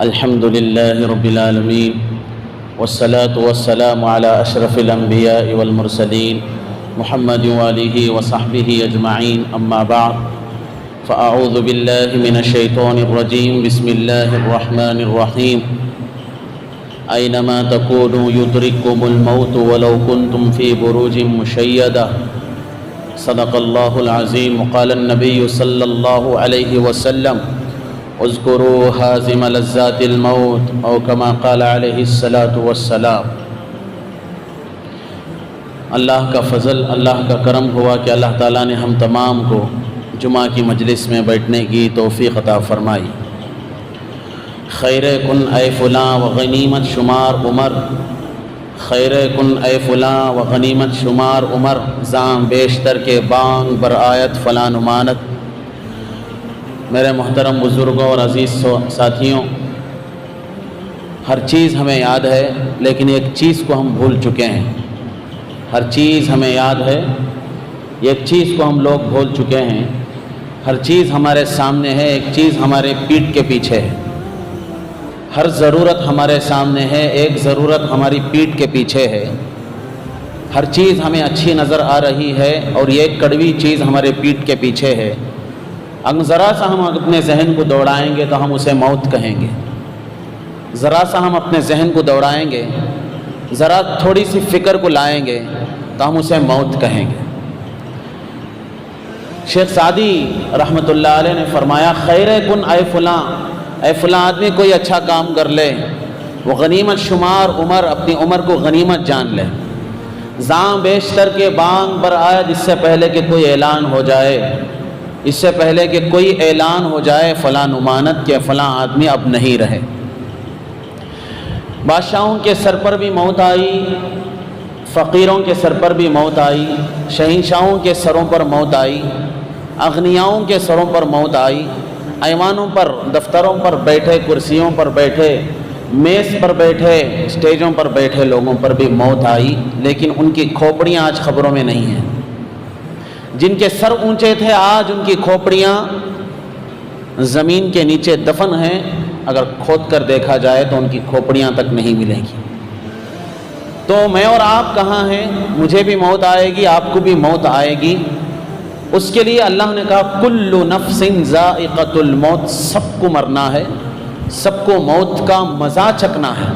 الحمد لله رب العالمين والصلاة والسلام على أشرف الأنبياء والمرسلين محمد وآله وصحبه أجمعين أما بعد فأعوذ بالله من الشيطان الرجيم بسم الله الرحمن الرحيم أينما تكونوا يدرككم الموت ولو كنتم في بروج مشيدة صدق الله العظيم وقال النبي صلى الله عليه وسلم اذکروا حازم لذات الموت او کما قال علیہ الصلاۃ والسلام۔ اللہ کا فضل، اللہ کا کرم ہوا کہ اللہ تعالیٰ نے ہم تمام کو جمعہ کی مجلس میں بیٹھنے کی توفیق عطا فرمائی۔ خیر کن اے فلاں و غنیمت شمار عمر، خیر کن اے فلاں و غنیمت شمار عمر، زام بیشتر کے بانگ بر آیت فلاں نمانت۔ میرے محترم بزرگوں اور عزیز ساتھیوں، ہر چیز ہمیں یاد ہے لیکن ایک چیز کو ہم بھول چکے ہیں۔ ہر چیز ہمیں یاد ہے، ایک چیز کو ہم لوگ بھول چکے ہیں۔ ہر چیز ہمارے سامنے ہے، ایک چیز ہمارے پیٹھ کے پیچھے ہے۔ ہر ضرورت ہمارے سامنے ہے، ایک ضرورت ہماری پیٹھ کے پیچھے ہے۔ ہر چیز ہمیں اچھی نظر آ رہی ہے اور یہ کڑوی چیز ہمارے پیٹھ کے پیچھے ہے۔ اگر ذرا سا ہم اپنے ذہن کو دوڑائیں گے تو ہم اسے موت کہیں گے۔ ذرا سا ہم اپنے ذہن کو دوڑائیں گے، ذرا تھوڑی سی فکر کو لائیں گے تو ہم اسے موت کہیں گے۔ شیخ سعدی رحمۃ اللہ علیہ نے فرمایا، خیر کن اے فلاں، اے فلاں آدمی کوئی اچھا کام کر لے، وہ غنیمت شمار عمر، اپنی عمر کو غنیمت جان لے۔ زاں بیشتر کے بانگ بر آیا، جس سے پہلے کہ کوئی اعلان ہو جائے، اس سے پہلے کہ کوئی اعلان ہو جائے فلاں نمانت کہ فلاں آدمی اب نہیں رہے۔ بادشاہوں کے سر پر بھی موت آئی، فقیروں کے سر پر بھی موت آئی، شہنشاہوں کے سروں پر موت آئی، اغنیاؤں کے سروں پر موت آئی، ایوانوں پر، دفتروں پر بیٹھے، کرسیوں پر بیٹھے، میز پر بیٹھے، اسٹیجوں پر بیٹھے لوگوں پر بھی موت آئی، لیکن ان کی کھوپڑیاں آج خبروں میں نہیں ہیں۔ جن کے سر اونچے تھے آج ان کی کھوپڑیاں زمین کے نیچے دفن ہیں، اگر کھود کر دیکھا جائے تو ان کی کھوپڑیاں تک نہیں ملیں گی۔ تو میں اور آپ کہاں ہیں؟ مجھے بھی موت آئے گی، آپ کو بھی موت آئے گی۔ اس کے لیے اللہ نے کہا کل نفس ذائقۃ الموت، سب کو مرنا ہے، سب کو موت کا مزہ چکھنا ہے۔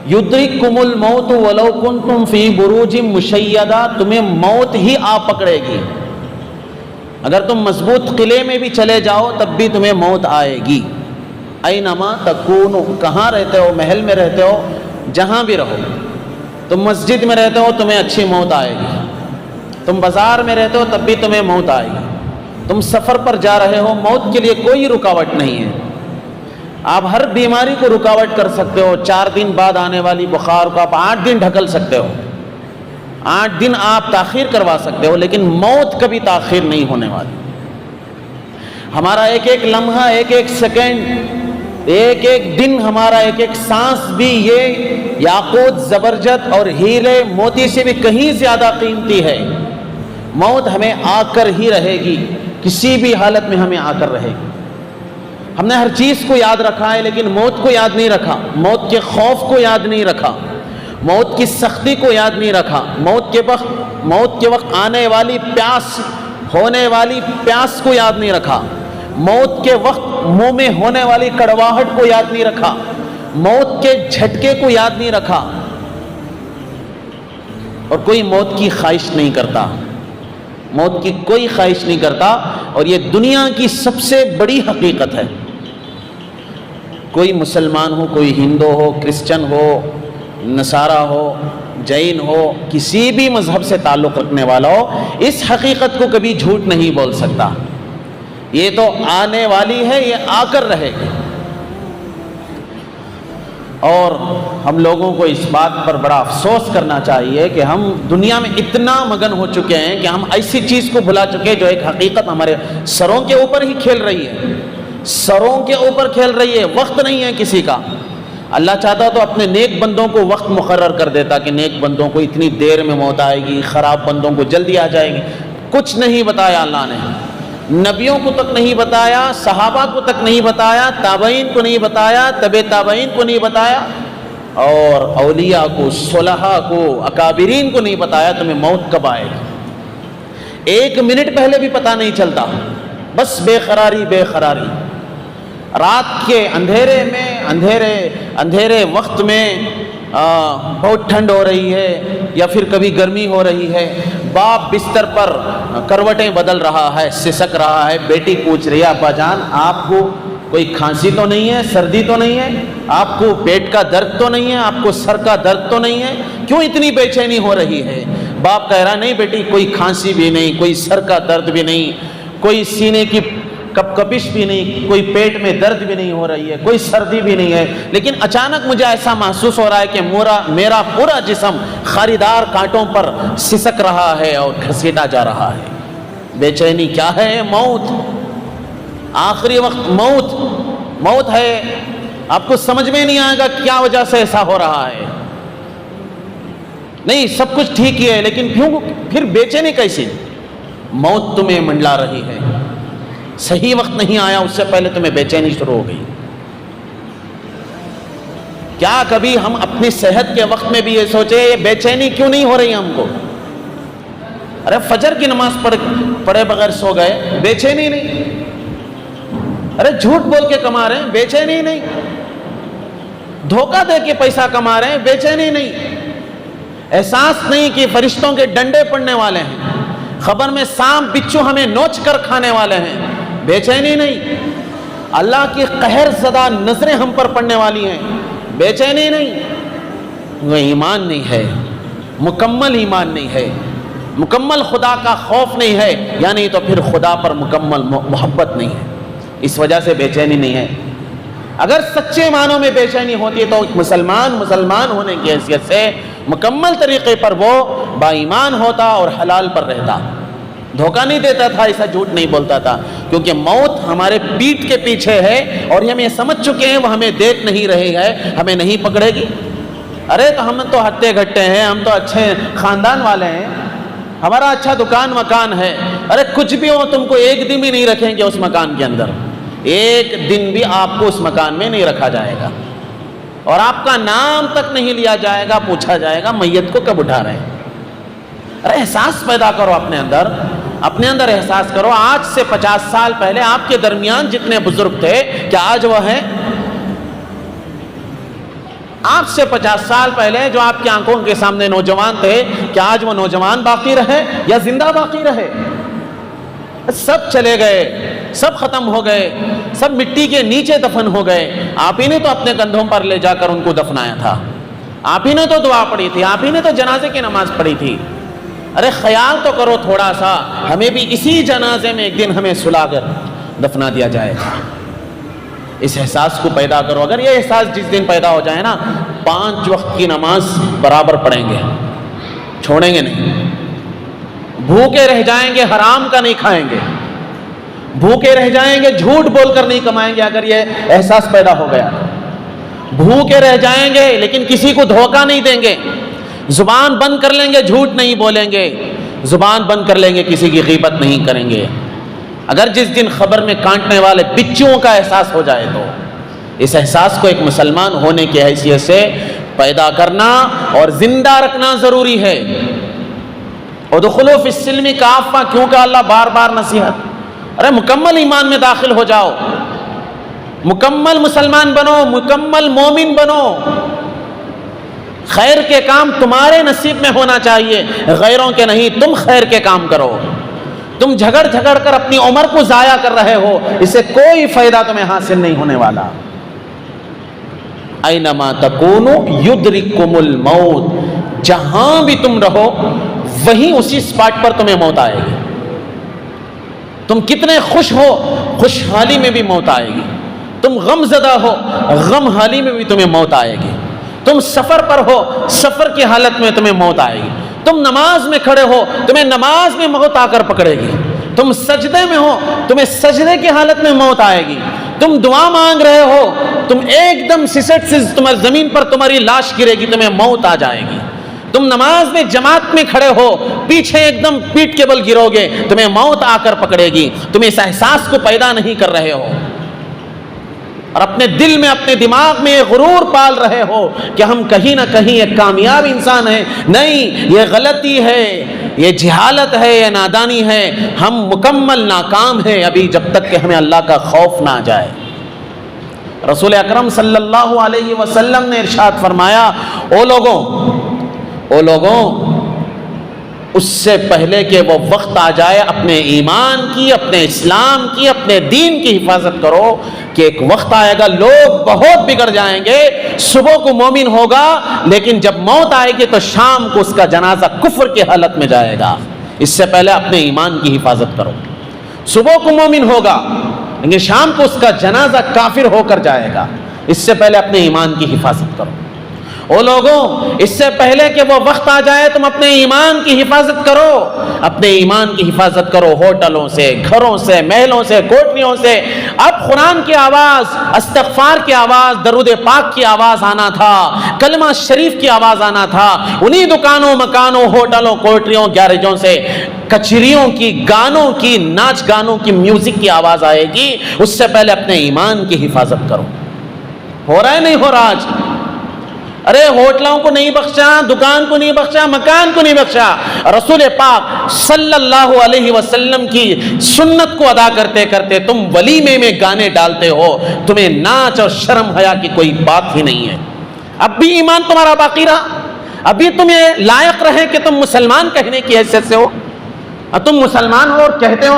یدرککم الموت ولو کنتم فی بروج مشیدہ، تمہیں موت ہی آ پکڑے گی۔ اگر تم مضبوط قلعے میں بھی چلے جاؤ تب بھی تمہیں موت آئے گی۔ اینما تکونوا، کہاں رہتے ہو، محل میں رہتے ہو، جہاں بھی رہو، تم مسجد میں رہتے ہو تمہیں اچھی موت آئے گی، تم بازار میں رہتے ہو تب بھی تمہیں موت آئے گی، تم سفر پر جا رہے ہو، موت کے لیے کوئی رکاوٹ نہیں ہے۔ آپ ہر بیماری کو رکاوٹ کر سکتے ہو، 4 دن بعد آنے والی بخار کو آپ 8 دن ڈھکل سکتے ہو، 8 دن آپ تاخیر کروا سکتے ہو، لیکن موت کبھی تاخیر نہیں ہونے والی۔ ہمارا ایک ایک لمحہ، ایک ایک سیکنڈ، ایک ایک دن، ہمارا ایک ایک سانس بھی یہ یاقوت، زبرجد اور ہیرے موتی سے بھی کہیں زیادہ قیمتی ہے۔ موت ہمیں آ کر ہی رہے گی، کسی بھی حالت میں ہمیں آ کر رہے گی۔ ہم نے ہر چیز کو یاد رکھا ہے لیکن موت کو یاد نہیں رکھا، موت کے خوف کو یاد نہیں رکھا، موت کی سختی کو یاد نہیں رکھا، موت کے وقت آنے والی پیاس، ہونے والی پیاس کو یاد نہیں رکھا، موت کے وقت منہ میں ہونے والی کڑواہٹ کو یاد نہیں رکھا، موت کے جھٹکے کو یاد نہیں رکھا۔ اور کوئی موت کی خواہش نہیں کرتا، موت کی کوئی خواہش نہیں کرتا، اور یہ دنیا کی سب سے بڑی حقیقت ہے۔ کوئی مسلمان ہو، کوئی ہندو ہو، کرسچن ہو، نصارہ ہو، جین ہو، کسی بھی مذہب سے تعلق رکھنے والا ہو، اس حقیقت کو کبھی جھوٹ نہیں بول سکتا۔ یہ تو آنے والی ہے، یہ آ کر رہے گی۔ اور ہم لوگوں کو اس بات پر بڑا افسوس کرنا چاہیے کہ ہم دنیا میں اتنا مگن ہو چکے ہیں کہ ہم ایسی چیز کو بھلا چکے جو ایک حقیقت ہمارے سروں کے اوپر ہی کھیل رہی ہے، سروں کے اوپر کھیل رہی ہے، وقت نہیں ہے کسی کا۔ اللہ چاہتا تو اپنے نیک بندوں کو وقت مقرر کر دیتا کہ نیک بندوں کو اتنی دیر میں موت آئے گی، خراب بندوں کو جلدی آ جائے گی، کچھ نہیں بتایا اللہ نے۔ نبیوں کو تک نہیں بتایا، صحابہ کو تک نہیں بتایا، تابعین کو نہیں بتایا، تبع تابعین کو نہیں بتایا، اور اولیاء کو، صلحاء کو، اکابرین کو نہیں بتایا تمہیں موت کب آئے گی۔ 1 منٹ پہلے بھی پتہ نہیں چلتا، بس بے قراری بے قراری۔ رات کے اندھیرے میں، اندھیرے وقت میں بہت ٹھنڈ ہو رہی ہے یا پھر کبھی گرمی ہو رہی ہے، باپ بستر پر کروٹیں بدل رہا ہے، سسک رہا ہے، بیٹی پوچھ رہی ہے ابا جان آپ کو کوئی کھانسی تو نہیں ہے، سردی تو نہیں ہے، آپ کو پیٹ کا درد تو نہیں ہے، آپ کو سر کا درد تو نہیں ہے، کیوں اتنی بے چینی ہو رہی ہے؟ باپ کہہ رہا نہیں بیٹی، کوئی کھانسی بھی نہیں، کوئی سر کا درد بھی نہیں، کوئی سینے کی کپکپش بھی نہیں، کوئی پیٹ میں درد بھی نہیں ہو رہی ہے، کوئی سردی بھی نہیں ہے، لیکن اچانک مجھے ایسا محسوس ہو رہا ہے کہ میرا پورا جسم خاریدار کانٹوں پر سسک رہا ہے اور گھسیٹا جا رہا ہے۔ بے چینی کیا ہے؟ موت، آخری وقت موت ہے۔ آپ کو سمجھ میں نہیں آئے گا کیا وجہ سے ایسا ہو رہا ہے۔ نہیں سب کچھ ٹھیک ہی ہے، لیکن کیوں پھر بے چینی کیسی؟ موت تمہیں منڈلا رہی ہے، صحیح وقت نہیں آیا اس سے پہلے تمہیں بے چینی شروع ہو گئی۔ کیا کبھی ہم اپنی صحت کے وقت میں بھی یہ سوچے یہ بے چینی کیوں نہیں ہو رہی ہم کو؟ ارے فجر کی نماز پڑھے بغیر سو گئے، بے چینی نہیں؟ ارے جھوٹ بول کے کما رہے ہیں، بے چینی نہیں؟ دھوکہ دے کے پیسہ کما رہے ہیں، بے چینی نہیں؟ احساس نہیں کہ فرشتوں کے ڈنڈے پڑنے والے ہیں، خبر میں سانپ بچھو ہمیں نوچ کر کھانے والے ہیں، بے چینی نہیں؟ اللہ کی قہر زدہ نظریں ہم پر پڑنے والی ہیں، بے چینی نہیں؟ وہ ایمان نہیں ہے، مکمل ایمان نہیں ہے، مکمل خدا کا خوف نہیں ہے، یعنی تو پھر خدا پر مکمل محبت نہیں ہے، اس وجہ سے بے چینی نہیں ہے۔ اگر سچے معنوں میں بے چینی ہوتی ہے تو مسلمان ہونے کی حیثیت سے مکمل طریقے پر وہ با ایمان ہوتا اور حلال پر رہتا، دھوکہ نہیں دیتا تھا، ایسا جھوٹ نہیں بولتا تھا، کیونکہ موت ہمارے پیٹھ کے پیچھے ہے اور ہم یہ سمجھ چکے ہیں وہ ہمیں دیکھ نہیں رہی ہے، ہمیں نہیں پکڑے گی۔ ارے تو ہم تو ہٹے گھٹے ہیں، ہم تو اچھے خاندان والے ہیں، ہمارا اچھا دکان مکان ہے، ارے کچھ بھی ہو تم کو 1 دن بھی نہیں رکھیں گے اس مکان کے اندر، 1 دن بھی آپ کو اس مکان میں نہیں رکھا جائے گا، اور آپ کا نام تک نہیں لیا جائے گا، پوچھا جائے گا میت کو کب اٹھا رہے ہیں۔ ارے احساس پیدا کرو اپنے اندر احساس کرو۔ آج سے 50 سال پہلے آپ کے درمیان جتنے بزرگ تھے کیا آج وہ ہیں؟ آپ سے 50 سال پہلے جو آپ کی آنکھوں کے سامنے نوجوان تھے کیا آج وہ نوجوان باقی رہے یا زندہ باقی رہے؟ سب چلے گئے، سب ختم ہو گئے، سب مٹی کے نیچے دفن ہو گئے۔ آپ ہی نے تو اپنے کندھوں پر لے جا کر ان کو دفنایا تھا، آپ ہی نے تو دعا پڑھی تھی، آپ ہی نے تو جنازے کی نماز پڑھی تھی۔ ارے خیال تو کرو تھوڑا سا، ہمیں بھی اسی جنازے میں ایک دن ہمیں سلا کر دفنا دیا جائے گا۔ اس احساس کو پیدا کرو۔ اگر یہ احساس جس دن پیدا ہو جائے نا، 5 وقت کی نماز برابر پڑھیں گے، چھوڑیں گے نہیں، بھوکے رہ جائیں گے، حرام کا نہیں کھائیں گے، بھوکے رہ جائیں گے، جھوٹ بول کر نہیں کمائیں گے۔ اگر یہ احساس پیدا ہو گیا، بھوکے رہ جائیں گے لیکن کسی کو دھوکہ نہیں دیں گے، زبان بند کر لیں گے، جھوٹ نہیں بولیں گے، زبان بند کر لیں گے، کسی کی غیبت نہیں کریں گے۔ اگر جس دن خبر میں کانٹنے والے بچوں کا احساس ہو جائے تو اس احساس کو ایک مسلمان ہونے کی حیثیت سے پیدا کرنا اور زندہ رکھنا ضروری ہے۔ ادخلوا فی السلم کافہ، کیوں کہ اللہ بار بار نصیحت، ارے مکمل ایمان میں داخل ہو جاؤ، مکمل مسلمان بنو، مکمل مومن بنو۔ خیر کے کام تمہارے نصیب میں ہونا چاہیے، غیروں کے نہیں۔ تم خیر کے کام کرو، تم جھگڑ کر اپنی عمر کو ضائع کر رہے ہو، اس سے کوئی فائدہ تمہیں حاصل نہیں ہونے والا۔ اینما تکونوا یدرککم الموت، جہاں بھی تم رہو وہیں اسی سپاٹ پر تمہیں موت آئے گی۔ تم کتنے خوش ہو، خوشحالی میں بھی موت آئے گی، تم غم زدہ ہو، غم حالی میں بھی تمہیں موت آئے گی، تم سفر پر ہو، سفر کی حالت میں تمہیں موت آئے گی، تم نماز میں کھڑے ہو، تمہیں نماز میں موت آ کر پکڑے گی، تم سجدے میں ہو، تمہیں سجدے کی حالت میں موت آئے گی، تم دعا مانگ رہے ہو، تم ایک دم سسٹ سے تمہاری زمین پر تمہاری لاش گرے گی، تمہیں موت آ جائے گی۔ تم نماز میں جماعت میں کھڑے ہو، پیچھے ایک دم پیٹ کے بل گرو گے، تمہیں موت آ کر پکڑے گی، تم اس احساس کو پیدا نہیں کر رہے ہو، اور اپنے دل میں اپنے دماغ میں یہ غرور پال رہے ہو کہ ہم کہیں نہ کہیں ایک کامیاب انسان ہیں. نہیں، یہ غلطی ہے، یہ جہالت ہے، یہ نادانی ہے. ہم مکمل ناکام ہیں ابھی جب تک کہ ہمیں اللہ کا خوف نہ آ جائے. رسول اکرم صلی اللہ علیہ وسلم نے ارشاد فرمایا، او لوگوں اس سے پہلے کہ وہ وقت آ جائے اپنے ایمان کی، اپنے اسلام کی، اپنے دین کی حفاظت کرو، کہ ایک وقت آئے گا لوگ بہت بگڑ جائیں گے. صبح کو مومن ہوگا لیکن جب موت آئے گی تو شام کو اس کا جنازہ کفر کی حالت میں جائے گا. اس سے پہلے اپنے ایمان کی حفاظت کرو. صبح کو مومن ہوگا لیکن شام کو اس کا جنازہ کافر ہو کر جائے گا. اس سے پہلے اپنے ایمان کی حفاظت کرو. او لوگوں، اس سے پہلے کہ وہ وقت آ جائے تم اپنے ایمان کی حفاظت کرو. اپنے ایمان کی حفاظت کرو. ہوٹلوں سے، گھروں سے، محلوں سے، کوٹریوں سے اب قرآن کی آواز، استغفار کی آواز، درود پاک کی آواز آنا تھا، کلمہ شریف کی آواز آنا تھا. انہی دکانوں، مکانوں، ہوٹلوں، کوٹریوں، گیرجوں سے کچریوں کی، گانوں کی، ناچ گانوں کی، میوزک کی آواز آئے گی. اس سے پہلے اپنے ایمان کی حفاظت کرو. ہو رہا ہے نہیں ہو رہا آج؟ ارے ہوٹلوں کو نہیں بخشا، دکان کو نہیں بخشا، مکان کو نہیں بخشا. رسول پاک صلی اللہ علیہ وسلم کی سنت کو ادا کرتے کرتے تم ولیمے میں گانے ڈالتے ہو. تمہیں ناچ اور شرم حیا کی کوئی بات ہی نہیں ہے. اب بھی ایمان تمہارا باقی رہا؟ ابھی تم یہ لائق رہے کہ تم مسلمان کہنے کی حیثیت سے ہو؟ تم مسلمان ہو اور کہتے ہو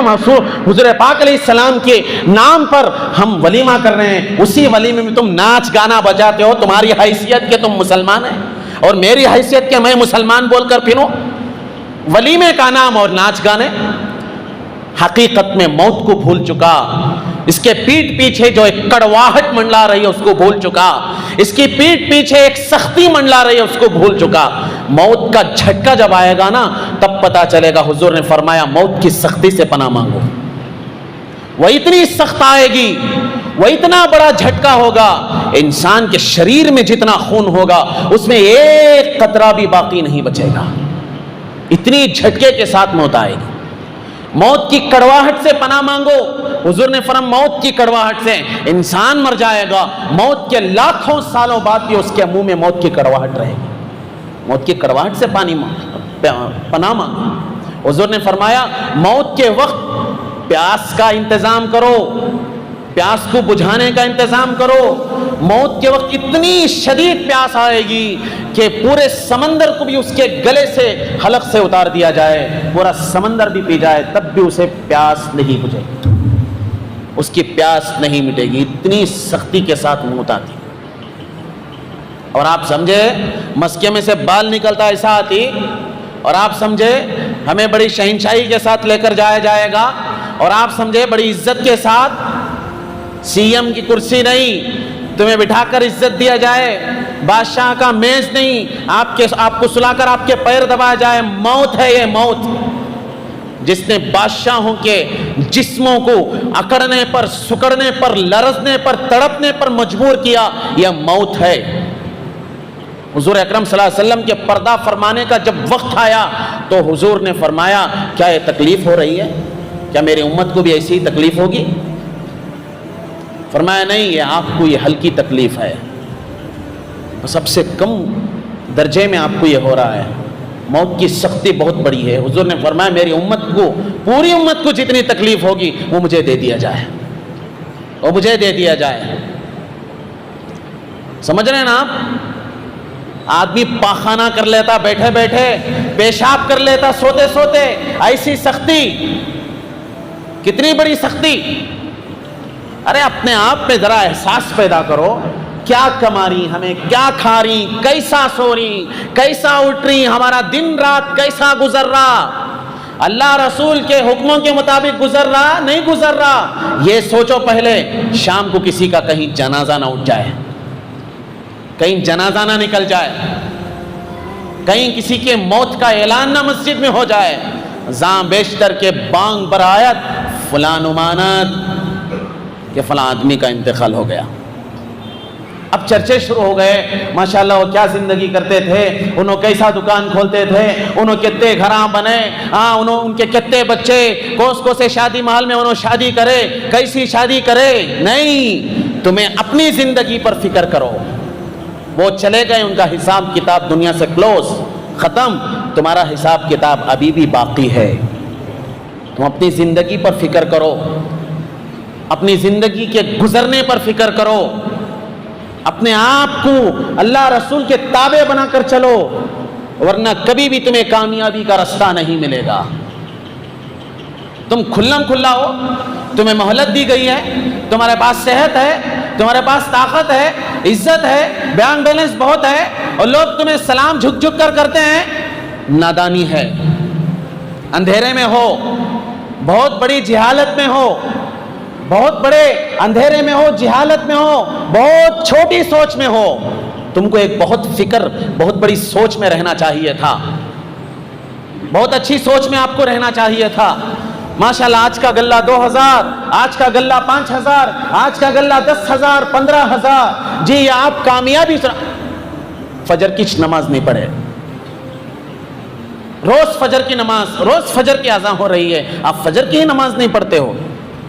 حضور پاک علیہ السلام کے نام پر ہم ولیمہ کر رہے ہیں. اسی ولیمے میں تم ناچ گانا بجاتے ہو. تمہاری حیثیت کہ تم مسلمان ہیں اور میری حیثیت کہ میں مسلمان بول کر پھروں. ولیمے کا نام اور ناچ گانے. حقیقت میں موت کو بھول چکا. اس کے پیٹ پیچھے جو ایک کڑواہٹ منڈلا رہی ہے اس کو بھول چکا. اس کی پیٹ پیچھے ایک سختی منڈلا رہی ہے اس کو بھول چکا. موت کا جھٹکا جب آئے گا نا تب پتا چلے گا. حضور نے فرمایا موت کی سختی سے پناہ مانگو. وہ اتنی سخت آئے گی، وہ اتنا بڑا جھٹکا ہوگا، انسان کے شریر میں جتنا خون ہوگا اس میں ایک قطرہ بھی باقی نہیں بچے گا. اتنی جھٹکے کے ساتھ موت آئے گی. موت کی کڑواہٹ سے پناہ مانگو. حضور نے فرمایا موت کی کڑواہٹ سے انسان مر جائے گا، موت کے لاکھوں سالوں بعد بھی اس کے منہ میں موت کی کڑواہٹ رہے گی. موت کی کڑواہٹ سے پناہ مانگو. حضور نے فرمایا موت کے وقت پیاس کا انتظام کرو، پیاس کو بجھانے کا انتظام کرو. موت کے وقت اتنی شدید پیاس آئے گی کہ پورے سمندر کو بھی اس کے گلے سے، حلق سے اتار دیا جائے، پورا سمندر بھی پی جائے تب بھی اسے پیاس نہیں بجھے گی، اس کی پیاس نہیں مٹے گی. اتنی سختی کے ساتھ موت آتی. اور آپ سمجھے مسکے میں سے بال نکلتا ایسا آتی، اور آپ سمجھے ہمیں بڑی شہنشاہی کے ساتھ لے کر جایا جائے گا، اور آپ سمجھے بڑی عزت کے ساتھ، سی ایم کی کرسی نہیں، تمہیں بٹھا کر عزت دیا جائے، بادشاہ کا میز نہیں، آپ کو سلا کر آپ کے پیر دبایا جائے. موت ہے یہ موت. جس نے بادشاہوں کے جسموں کو اکڑنے پر، سکڑنے پر، لرزنے پر، تڑپنے پر مجبور کیا، یہ موت ہے. حضور اکرم صلی اللہ علیہ وسلم کے پردہ فرمانے کا جب وقت آیا تو حضور نے فرمایا کیا یہ تکلیف ہو رہی ہے؟ کیا میری امت کو بھی ایسی ہی تکلیف ہوگی؟ فرمایا نہیں، یہ آپ کو یہ ہلکی تکلیف ہے، سب سے کم درجے میں آپ کو یہ ہو رہا ہے. موت کی سختی بہت بڑی ہے. حضور نے فرمایا میری امت کو، پوری امت کو جتنی تکلیف ہوگی وہ مجھے دے دیا جائے، وہ مجھے دے دیا جائے. سمجھ رہے ہیں نا آپ؟ آدمی پاخانہ کر لیتا بیٹھے بیٹھے، پیشاب کر لیتا سوتے سوتے. ایسی سختی، کتنی بڑی سختی. ارے اپنے آپ میں ذرا احساس پیدا کرو. کیا کما رہی ہمیں، کیا کھا رہی، کیسا سو رہی، کیسا اٹھ رہی، ہمارا دن رات کیسا گزر رہا، اللہ رسول کے حکموں کے مطابق گزر رہا نہیں گزر رہا. یہ سوچو پہلے. شام کو کسی کا کہیں جنازہ نہ اٹھ جائے، کہیں جنازہ نہ نکل جائے، کہیں کسی کے موت کا اعلان نہ مسجد میں ہو جائے. زاں بیشتر کے بانگ برآیت فلاں امانت کہ فلاں آدمی کا انتقال ہو گیا. اب چرچے شروع ہو گئے، ماشاءاللہ وہ کیا زندگی کرتے تھے، انہوں کیسا دکان کھولتے تھے، انہوں کتنے گھراں بنے، انہوں ان کے کتنے بچے، کو سے شادی محل میں انہوں شادی کرے، کیسی شادی کرے۔ نہیں، تمہیں اپنی زندگی پر فکر کرو۔ وہ چلے گئے، ان کا حساب کتاب دنیا سے کلوز، ختم۔ تمہارا حساب کتاب ابھی بھی باقی ہے۔ تم اپنی زندگی پر فکر کرو، اپنی زندگی کے گزرنے پر فکر کرو، اپنے آپ کو اللہ رسول کے تابع بنا کر چلو، ورنہ کبھی بھی تمہیں کامیابی کا راستہ نہیں ملے گا۔ تم کھلم کھلا ہو، تمہیں مہلت دی گئی ہے، تمہارے پاس صحت ہے، تمہارے پاس طاقت ہے، عزت ہے، بینک بیلنس بہت ہے، اور لوگ تمہیں سلام جھک جھک کر کرتے ہیں، نادانی ہے۔ اندھیرے میں ہو، بہت بڑی جہالت میں ہو، بہت بڑے اندھیرے میں ہو، جہالت میں ہو، بہت چھوٹی سوچ میں ہو۔ تم کو ایک بہت بڑی سوچ میں رہنا چاہیے تھا، بہت اچھی سوچ میں آپ کو رہنا چاہیے تھا۔ ماشاءاللہ آج کا غلہ 2000، آج کا غلہ 5000، آج کا غلہ 10,000، 15,000۔ جی یہ آپ کامیابی فجر کی نماز نہیں پڑھے، روز فجر کی نماز، روز فجر کی اذان ہو رہی ہے، آپ فجر کی ہی نماز نہیں پڑھتے ہو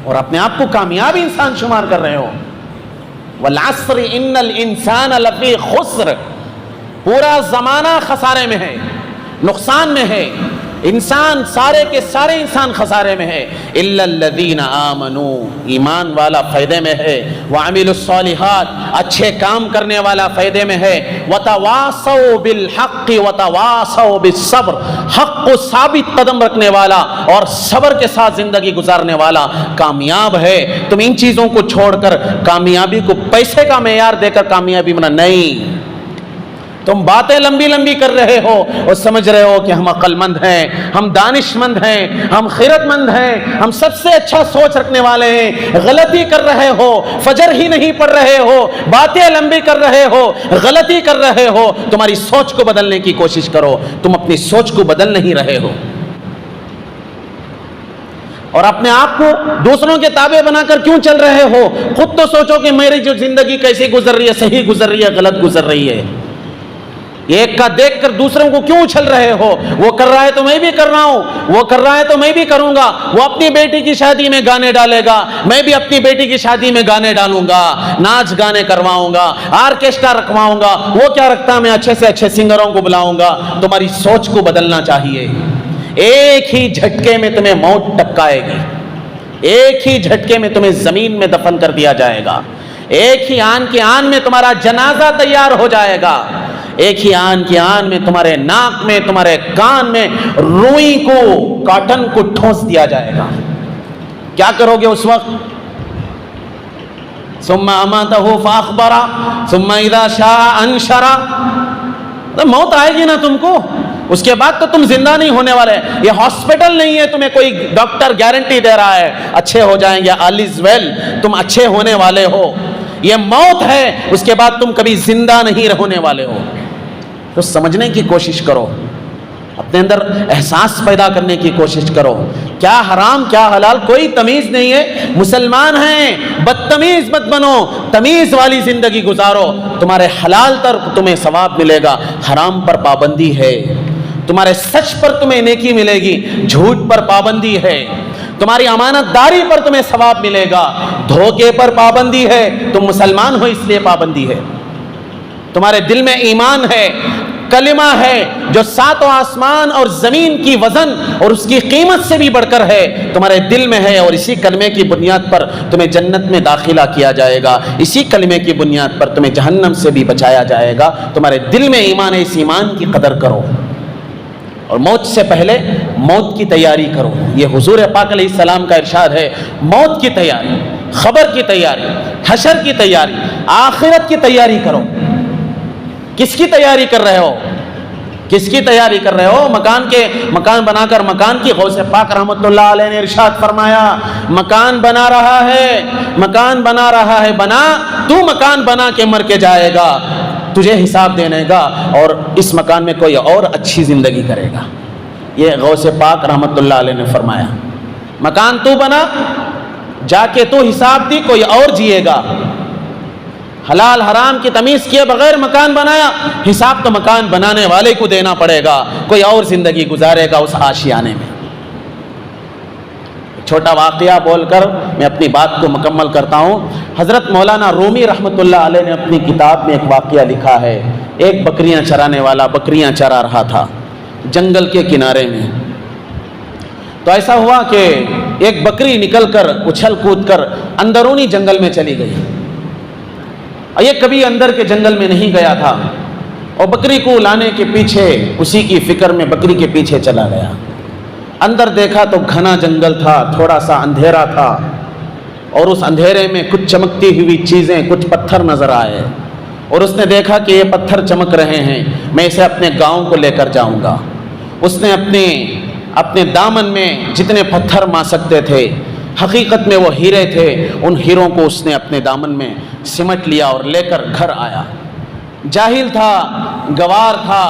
اور اپنے آپ کو کامیاب انسان شمار کر رہے ہو۔ والعصر ان الانسان لفی خسر، پورا زمانہ خسارے میں ہے، نقصان میں ہے، انسان سارے کے سارے انسان خسارے میں ہے۔ الا الذین آمنوا، ایمان والا فائدے میں ہے، وعملوا الصالحات، اچھے کام کرنے والا فائدے میں ہے، وتواصوا بالحق وتواصوا بالصبر، حق کو ثابت قدم رکھنے والا اور صبر کے ساتھ زندگی گزارنے والا کامیاب ہے۔ تم ان چیزوں کو چھوڑ کر کامیابی کو پیسے کا معیار دے کر کامیابی بنا نہیں۔ تم باتیں لمبی لمبی کر رہے ہو اور سمجھ رہے ہو کہ ہم عقل مند ہیں، ہم دانش مند ہیں، ہم خیرت مند ہیں، ہم سب سے اچھا سوچ رکھنے والے ہیں۔ غلطی کر رہے ہو، فجر ہی نہیں پڑھ رہے ہو، باتیں لمبی کر رہے ہو، غلطی کر رہے ہو۔ تمہاری سوچ کو بدلنے کی کوشش کرو، تم اپنی سوچ کو بدل نہیں رہے ہو، اور اپنے آپ کو دوسروں کے تابع بنا کر کیوں چل رہے ہو؟ خود تو سوچو کہ میری جو زندگی کیسی گزر رہی ہے، صحیح گزر رہی ہے، غلط گزر رہی ہے۔ ایک کا دیکھ کر دوسروں کو کیوں چھل رہے ہو؟ وہ کر رہا ہے تو میں بھی کر رہا ہوں، وہ کر رہا ہے تو میں بھی کروں گا، وہ اپنی بیٹی کی شادی میں گانے ڈالے گا، میں بھی اپنی بیٹی کی شادی میں گانے ڈالوں گا، ناچ گانے کرواؤں گا، آرکیسٹرا رکھواؤں گا، وہ کیا رکھتا میں اچھے سے اچھے سنگروں کو بلاؤں گا۔ تمہاری سوچ کو بدلنا چاہیے۔ ایک ہی جھٹکے میں تمہیں موت ٹپکائے گی، ایک ہی جھٹکے میں تمہیں زمین میں دفن کر دیا جائے گا، ایک ہی آن کے آن میں تمہارا جنازہ تیار ہو جائے گا، ایک ہی آن کی آن میں تمہارے ناک میں، تمہارے کان میں روئی کو، کاٹن کو ٹھونس دیا جائے گا۔ کیا کرو گے اس وقت؟ ثم اماتہ فاخبرہ ثم اذا شاء انشرہ۔ موت آئے گی نا تم کو، اس کے بعد تو تم زندہ نہیں ہونے والے۔ یہ ہاسپٹل نہیں ہے تمہیں کوئی ڈاکٹر گارنٹی دے رہا ہے اچھے ہو جائیں گے، آل از ویل، تم اچھے ہونے والے ہو۔ یہ موت ہے، اس کے بعد تم کبھی زندہ نہیں ہونے والے ہو۔ تو سمجھنے کی کوشش کرو، اپنے اندر احساس پیدا کرنے کی کوشش کرو۔ کیا حرام کیا حلال کوئی تمیز نہیں ہے۔ مسلمان ہیں، بدتمیز مت بنو، تمیز والی زندگی گزارو۔ تمہارے حلال تر تمہیں ثواب ملے گا، حرام پر پابندی ہے۔ تمہارے سچ پر تمہیں نیکی ملے گی، جھوٹ پر پابندی ہے۔ تمہاری امانت داری پر تمہیں ثواب ملے گا، دھوکے پر پابندی ہے۔ تم مسلمان ہو اس لیے پابندی ہے۔ تمہارے دل میں ایمان ہے، کلمہ ہے جو ساتوں آسمان اور زمین کی وزن اور اس کی قیمت سے بھی بڑھ کر ہے، تمہارے دل میں ہے، اور اسی کلمے کی بنیاد پر تمہیں جنت میں داخلہ کیا جائے گا، اسی کلمے کی بنیاد پر تمہیں جہنم سے بھی بچایا جائے گا۔ تمہارے دل میں ایمان ہے، اس ایمان کی قدر کرو، اور موت سے پہلے موت کی تیاری کرو۔ یہ حضور پاک علیہ السلام کا ارشاد ہے، موت کی تیاری، خبر کی تیاری، حشر کی تیاری، آخرت کی تیاری کرو۔ کس کی تیاری کر رہے ہو؟ کس کی تیاری کر رہے ہو؟ مکان بنا کر مکان کی۔ غوث پاک رحمت اللہ علیہ نے ارشاد فرمایا، مکان بنا رہا ہے، مکان بنا رہا ہے، بنا تو مکان بنا کے مر کے جائے گا، تجھے حساب دینے گا، اور اس مکان میں کوئی اور اچھی زندگی کرے گا۔ یہ غوث پاک رحمت اللہ علیہ نے فرمایا، مکان تو بنا، جا کے تو حساب دی، کوئی اور جیے گا۔ حلال حرام کی تمیز کیے بغیر مکان بنایا، حساب تو مکان بنانے والے کو دینا پڑے گا، کوئی اور زندگی گزارے گا اس آشیانے میں۔ چھوٹا واقعہ بول کر میں اپنی بات کو مکمل کرتا ہوں۔ حضرت مولانا رومی رحمۃ اللہ علیہ نے اپنی کتاب میں ایک واقعہ لکھا ہے۔ ایک بکریاں چرانے والا بکریاں چرا رہا تھا جنگل کے کنارے میں۔ تو ایسا ہوا کہ ایک بکری نکل کر اچھل کود کر اندرونی جنگل میں چلی گئی، اور یہ کبھی اندر کے جنگل میں نہیں گیا تھا، اور بکری کو لانے کے پیچھے اسی کی فکر میں بکری کے پیچھے چلا گیا۔ اندر دیکھا تو گھنا جنگل تھا، تھوڑا سا اندھیرا تھا، اور اس اندھیرے میں کچھ چمکتی ہوئی چیزیں، کچھ پتھر نظر آئے، اور اس نے دیکھا کہ یہ پتھر چمک رہے ہیں، میں اسے اپنے گاؤں کو لے کر جاؤں گا۔ اس نے اپنے دامن میں جتنے پتھر ما سکتے تھے، حقیقت میں وہ ہیرے تھے، ان ہیروں کو اس نے اپنے دامن میں سمٹ لیا اور لے کر گھر آیا۔ جاہل تھا، گوار تھا،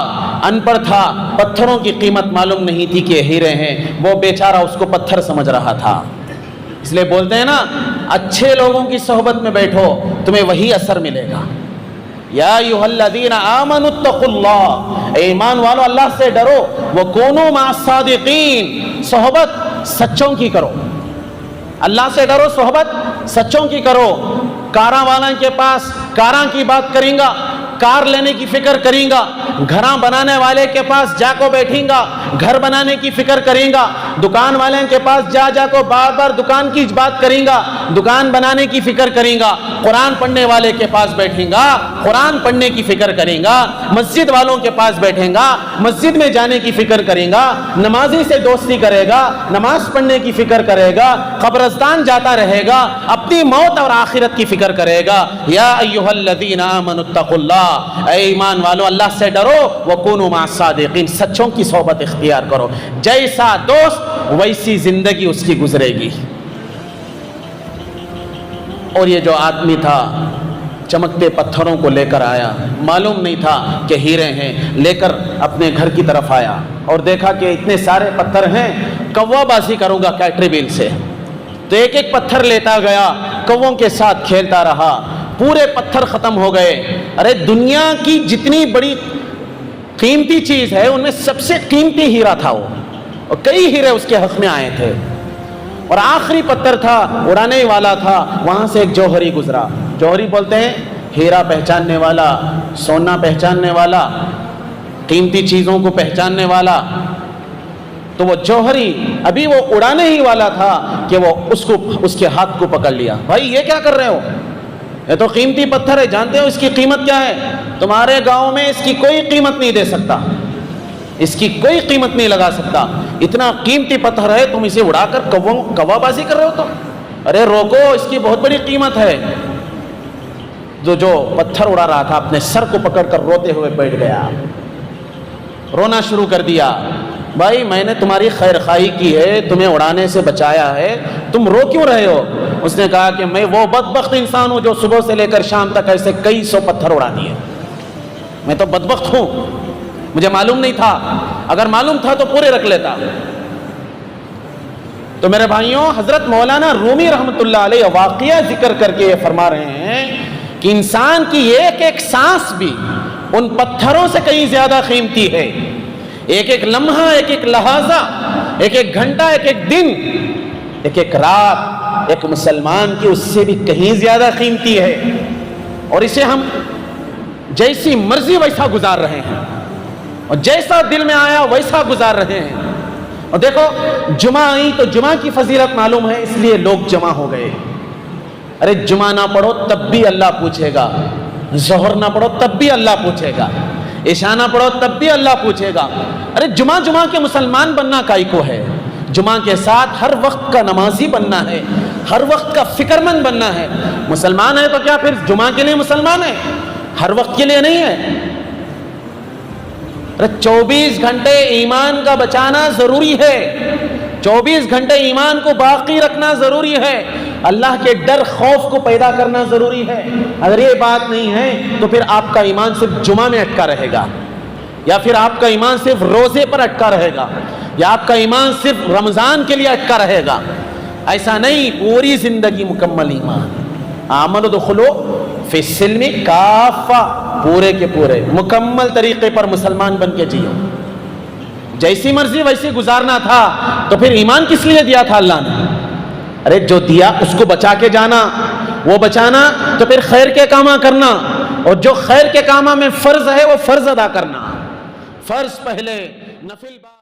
ان پڑھ تھا، پتھروں کی قیمت معلوم نہیں تھی کہ ہیرے ہیں، وہ بیچارہ اس کو پتھر سمجھ رہا تھا۔ اس لیے بولتے ہیں نا، اچھے لوگوں کی صحبت میں بیٹھو تمہیں وہی اثر ملے گا۔ یا ایھا الذین آمنوا اتقوا اللہ، اے ایمان والو اللہ سے ڈرو، وکونوا مع الصادقین، صحبت سچوں کی کرو۔ اللہ سے ڈرو، صحبت سچوں کی کرو۔ کاراں والوں کے پاس کاراں کی بات کریں گا، کار لینے کی فکر کریں گا، گھراں بنانے والے کے پاس جا کو بیٹھیں گا، گھر بنانے کی فکر کریں گا، دکان والے کے پاس جا کو بار بار دکان کی بات کریں گا، دکان بنانے کی فکر کریں گا، قرآن پڑھنے والے کے پاس بیٹھیں گا، قرآن پڑھنے کی فکر کریں گا، مسجد والوں کے پاس بیٹھیں گا، مسجد میں جانے کی فکر کریں گا، نمازی سے دوستی کرے گا، نماز پڑھنے کی فکر کرے گا، قبرستان جاتا رہے گا، اپنی موت اور آخرت کی فکر کرے گا۔ یا ایھا الذین آمنوا اتقوا اللہ، اے ایمان والو اللہ سے ڈرو، وکونوا مع الصادقین، سچوں کی صحبت اختیار کرو۔ جیسا دوست ویسی زندگی اس کی گزرے گی۔ اور یہ جو آدمی تھا چمکتے پتھروں کو لے کر آیا، معلوم نہیں تھا کہ ہیرے ہیں، لے کر اپنے گھر کی طرف آیا اور دیکھا کہ اتنے سارے پتھر ہیں، کوا بازی کروں گا کیٹریبل سے۔ تو ایک ایک پتھر لیتا گیا، کووں کے ساتھ کھیلتا رہا، پورے پتھر ختم ہو گئے۔ ارے دنیا کی جتنی بڑی قیمتی چیز ہے ان میں سب سے قیمتی ہیرا تھا وہ، اور کئی ہیرے اس کے حق میں آئے تھے، اور آخری پتھر تھا، اڑانے والا تھا، وہاں سے ایک جوہری گزرا۔ جوہری بولتے ہیں ہیرا پہچاننے والا، سونا پہچاننے والا، قیمتی چیزوں کو پہچاننے والا۔ تو وہ جوہری ابھی وہ اڑانے ہی والا تھا کہ وہ اس کے ہاتھ کو پکڑ لیا۔ بھائی یہ کیا کر رہے ہو؟ یہ تو قیمتی پتھر ہے، جانتے ہو اس کی قیمت کیا ہے؟ تمہارے گاؤں میں اس کی کوئی قیمت نہیں دے سکتا، اس کی کوئی قیمت نہیں لگا سکتا، اتنا قیمتی پتھر ہے، تم اسے اڑا کر کوا بازی کر رہے ہو؟ تو ارے روکو، اس کی بہت بڑی قیمت ہے۔ جو پتھر اڑا رہا تھا اپنے سر کو پکڑ کر روتے ہوئے بیٹھ گیا، رونا شروع کر دیا۔ بھائی میں نے تمہاری خیر خواہی کی ہے، تمہیں اڑانے سے بچایا ہے، تم رو کیوں رہے ہو؟ اس نے کہا کہ میں وہ بدبخت انسان ہوں جو صبح سے لے کر شام تک ایسے کئی سو پتھر اڑا دیے، میں تو بدبخت ہوں، مجھے معلوم نہیں تھا، اگر معلوم تھا تو پورے رکھ لیتا۔ تو میرے بھائیوں، حضرت مولانا رومی رحمۃ اللہ علیہ واقعہ ذکر کر کے یہ فرما رہے ہیں کہ انسان کی ایک ایک سانس بھی ان پتھروں سے کہیں زیادہ قیمتی ہے، ایک ایک لمحہ، ایک ایک لحظہ، ایک ایک گھنٹہ، ایک ایک دن، ایک ایک رات ایک مسلمان کی اس سے بھی کہیں زیادہ قیمتی ہے، اور اسے ہم جیسی مرضی ویسا گزار رہے ہیں، اور جیسا دل میں آیا ویسا گزار رہے ہیں۔ اور دیکھو جمعہ آئی تو جمعہ کی فضیلت معلوم ہے، اس لیے لوگ جمع ہو گئے۔ ارے جمعہ نہ پڑھو تب بھی اللہ پوچھے گا، ظہر نہ پڑھو تب بھی اللہ پوچھے گا، عشاء نہ پڑھو تب بھی اللہ پوچھے گا۔ ارے جمعہ کے مسلمان بننا کائی کو ہے؟ جمعہ کے ساتھ ہر وقت کا نمازی بننا ہے، ہر وقت کا فکر مند بننا ہے۔ مسلمان ہے تو کیا پھر جمعہ کے لیے مسلمان ہے، ہر وقت کے لیے نہیں ہے؟ 24 گھنٹے ایمان کا بچانا ضروری ہے، 24 گھنٹے ایمان کو باقی رکھنا ضروری ہے، اللہ کے ڈر خوف کو پیدا کرنا ضروری ہے۔ اگر یہ بات نہیں ہے تو پھر آپ کا ایمان صرف جمعہ میں اٹکا رہے گا، یا پھر آپ کا ایمان صرف روزے پر اٹکا رہے گا، یا آپ کا ایمان صرف رمضان کے لیے اٹکا رہے گا۔ ایسا نہیں، پوری زندگی مکمل ایمان، آمنوا دخلوا فی السلم کافہ، پورے کے پورے مکمل طریقے پر مسلمان بن کے جیو. جیسی مرضی ویسی گزارنا تھا تو پھر ایمان کس لیے دیا تھا اللہ نے؟ ارے جو دیا اس کو بچا کے جانا، وہ بچانا تو پھر خیر کے کاماں کرنا، اور جو خیر کے کاماں میں فرض ہے وہ فرض ادا کرنا. فرض پہلے، نفل بعد.